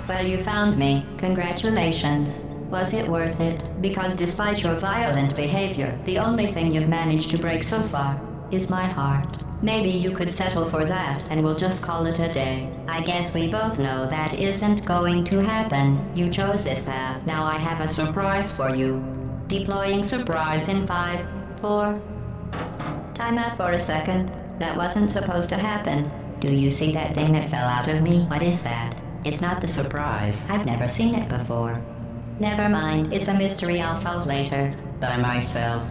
Well, you found me. Congratulations. Was it worth it? Because despite your violent behavior, the only thing you've managed to break so far is my heart. Maybe you could settle for that and we'll just call it a day. I guess we both know that isn't going to happen. You chose this path. Now I have a surprise for you. Deploying surprise in 5, 4... Time out for a second. That wasn't supposed to happen. Do you see that thing that fell out of me? What is that? It's not the surprise. I've never seen it before. Never mind. It's a mystery I'll solve later. By myself.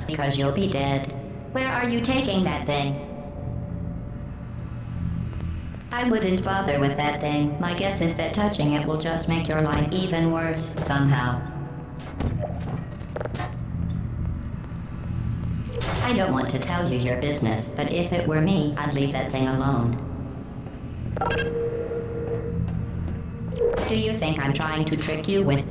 Because you'll be dead. Where are you taking that thing? I wouldn't bother with that thing. My guess is that touching it will just make your life even worse, somehow. I don't want to tell you your business, but if it were me, I'd leave that thing alone. Do you think I'm trying to trick you with...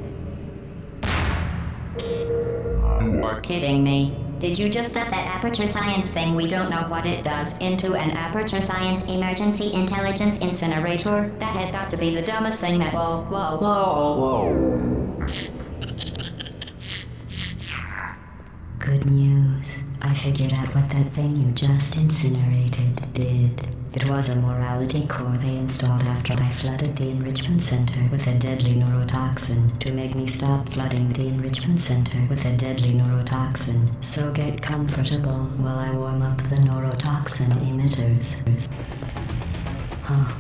You're kidding me. Did you just stuff that Aperture Science thing, we don't know what it does, into an Aperture Science Emergency Intelligence Incinerator? That has got to be the dumbest thing that... Whoa. Good news. I figured out what that thing you just incinerated did. It was a morality core they installed after I flooded the enrichment center with a deadly neurotoxin to make me stop flooding the enrichment center with a deadly neurotoxin. So get comfortable while I warm up the neurotoxin emitters. Huh.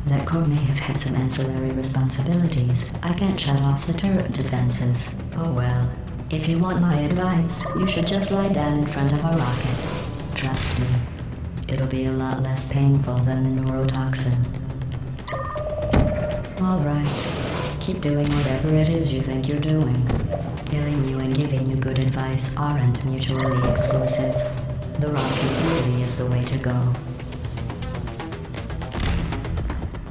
That core may have had some ancillary responsibilities. I can't shut off the turret defenses. Oh well. If you want my advice, you should just lie down in front of a rocket. Trust me. It'll be a lot less painful than the neurotoxin. Alright. Keep doing whatever it is you think you're doing. Killing you and giving you good advice aren't mutually exclusive. The rocket really is the way to go.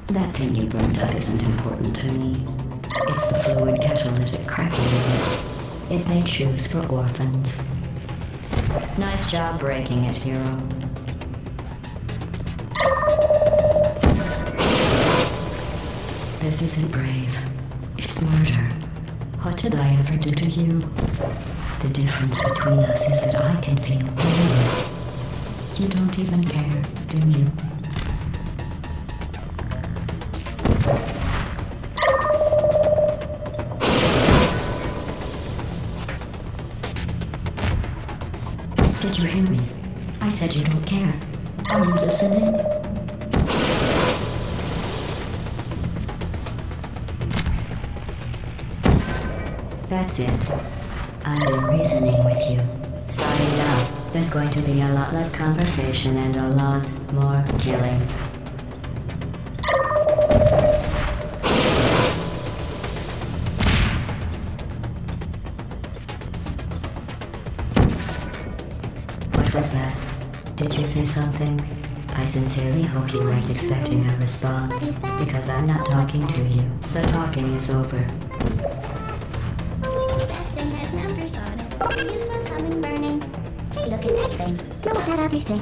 That thing you burned up isn't important to me. It's the fluid catalytic cracking unit. It made shoes for orphans. Nice job breaking it, hero. This isn't brave. It's murder. What did I ever do to you? The difference between us is that I can feel pain. You don't even care, do you? Did you hear me? I said you don't care. Are you listening? That's it. I'm done reasoning with you. Starting now, there's going to be a lot less conversation and a lot more killing. What was that? Did you say something? I sincerely hope you weren't expecting a response, because I'm not talking to you. The talking is over. That thing has numbers on it. Do you smell something burning? Hey, look at that thing. No, that other thing.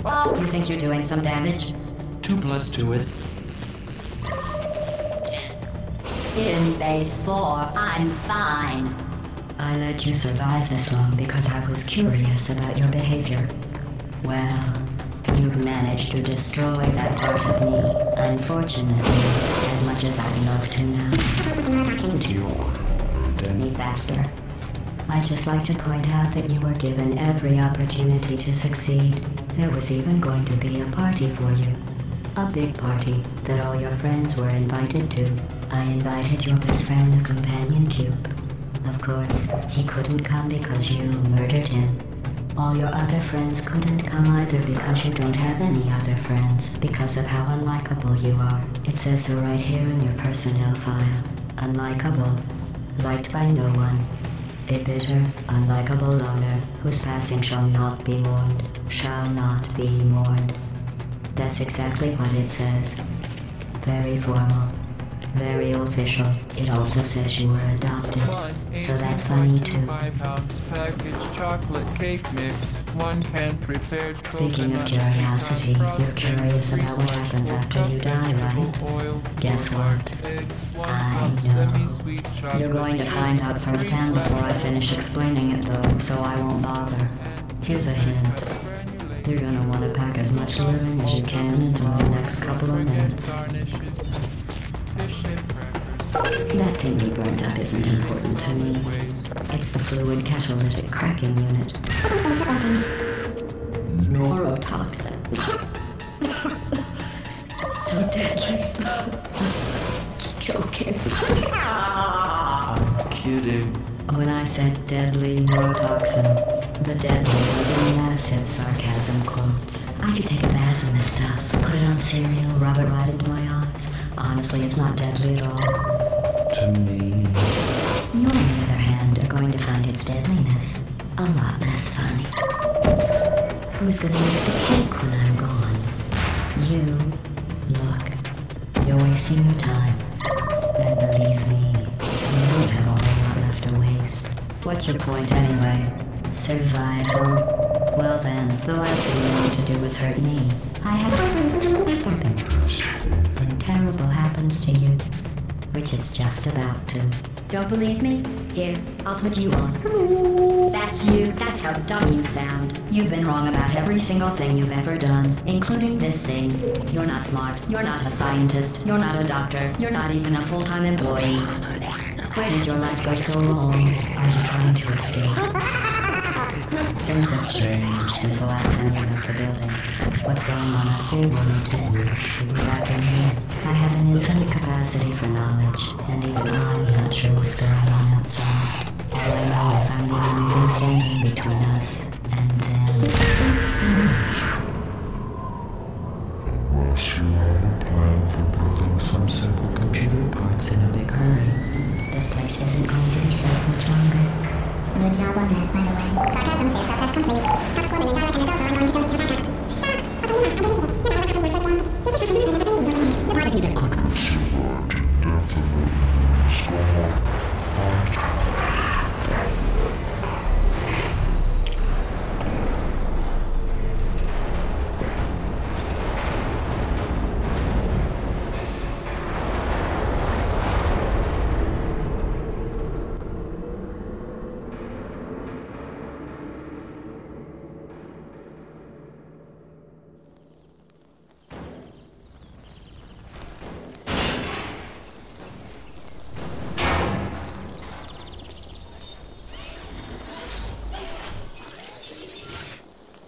Oh, you think you're doing some damage? 2 + 2 is... In base 4, I'm fine. I let you survive this long because I was curious about your behavior. Well, you've managed to destroy that part of me, unfortunately, as much as I'd love to now. Me faster. I'd just like to point out that you were given every opportunity to succeed. There was even going to be a party for you. A big party that all your friends were invited to. I invited your best friend, the Companion Cube. Of course, he couldn't come because you murdered him. All your other friends couldn't come either because you don't have any other friends, because of how unlikable you are. It says so right here in your personnel file. Unlikable. Liked by no one. A bitter, unlikable loner, whose passing shall not be mourned. Shall not be mourned. That's exactly what it says. Very formal. Very official. It also says you were adopted. So that's funny too. 5-ounce packaged chocolate cake mix. 1 can prepared. Speaking of curiosity, you're curious about what happens after you die, right? Guess what? I know. You're going to find out firsthand before I finish explaining it though, so I won't bother. Here's a hint. You're gonna want to pack as much living as you can into the next couple of minutes. That thing you burned up isn't important to me. It's the fluid catalytic cracking unit. Neurotoxin. So deadly. Joking. I'm kidding. When I said deadly neurotoxin, the deadly was in massive sarcasm quotes. I could take a bath in this stuff, put it on cereal, rub it right into my eyes. Honestly, it's not deadly at all. To me. You, on the other hand, are going to find its deadliness a lot less funny. Who's gonna make the cake when I'm gone? You. Look, you're wasting your time. And believe me, you don't have a whole lot left to waste. What's your point anyway? Survival? Well then, the last thing you want to do is hurt me. I have something terrible happens to you, which it's just about to. Don't believe me? Here, I'll put you on. That's you. That's how dumb you sound. You've been wrong about every single thing you've ever done, including this thing. You're not smart. You're not a scientist. You're not a doctor. You're not even a full-time employee. Where did your life go so wrong? Are you trying to escape? Things have changed since the last time you left the building. What's going on up here will tell you. Back in here, I have an infinite capacity for knowledge, and even I'm not sure what's going on outside. All I know is I'm the only thing standing between us and them. Unless you have a plan for building some simple computer Parts in a big hurry. This place isn't going to be safe much longer. Good job on that, by the way. Sarcasm safe, self-test complete. Stop squirming and like an adult or I'm going to tell you to back up. Stop! Okay, you're not. I'm going to use it. You're not going to use it. The part of you that...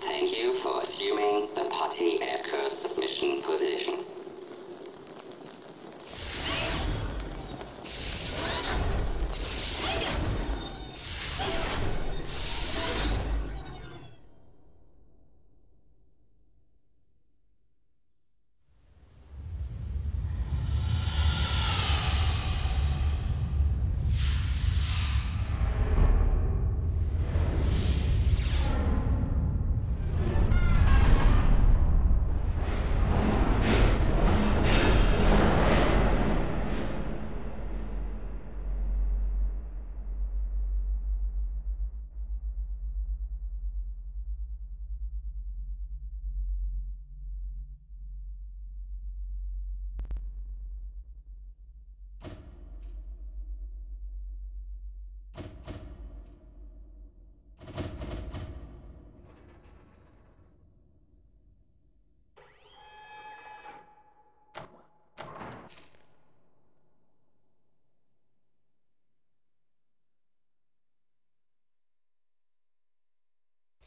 Thank you for assuming the potty escort submission position.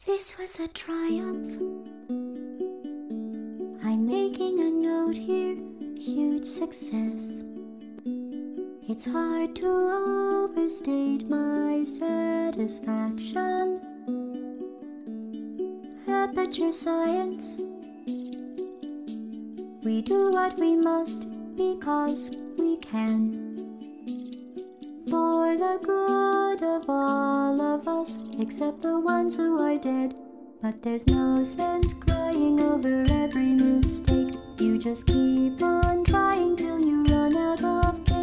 This was a triumph. I'm making a note here, huge success. It's hard to overstate my satisfaction. Aperture Science. We do what we must because we can. For the good of all of us, except the ones who are dead. But there's no sense crying over every mistake. You just keep on trying till you run out of pain.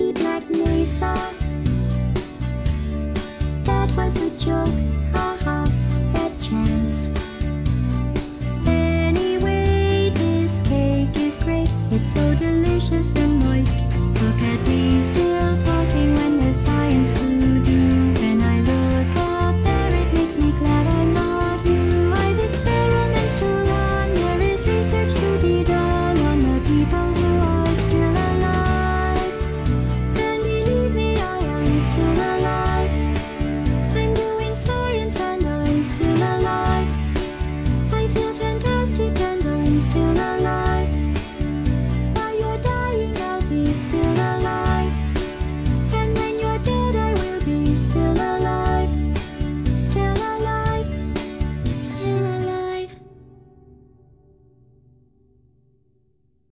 Black Mesa. That was a joke.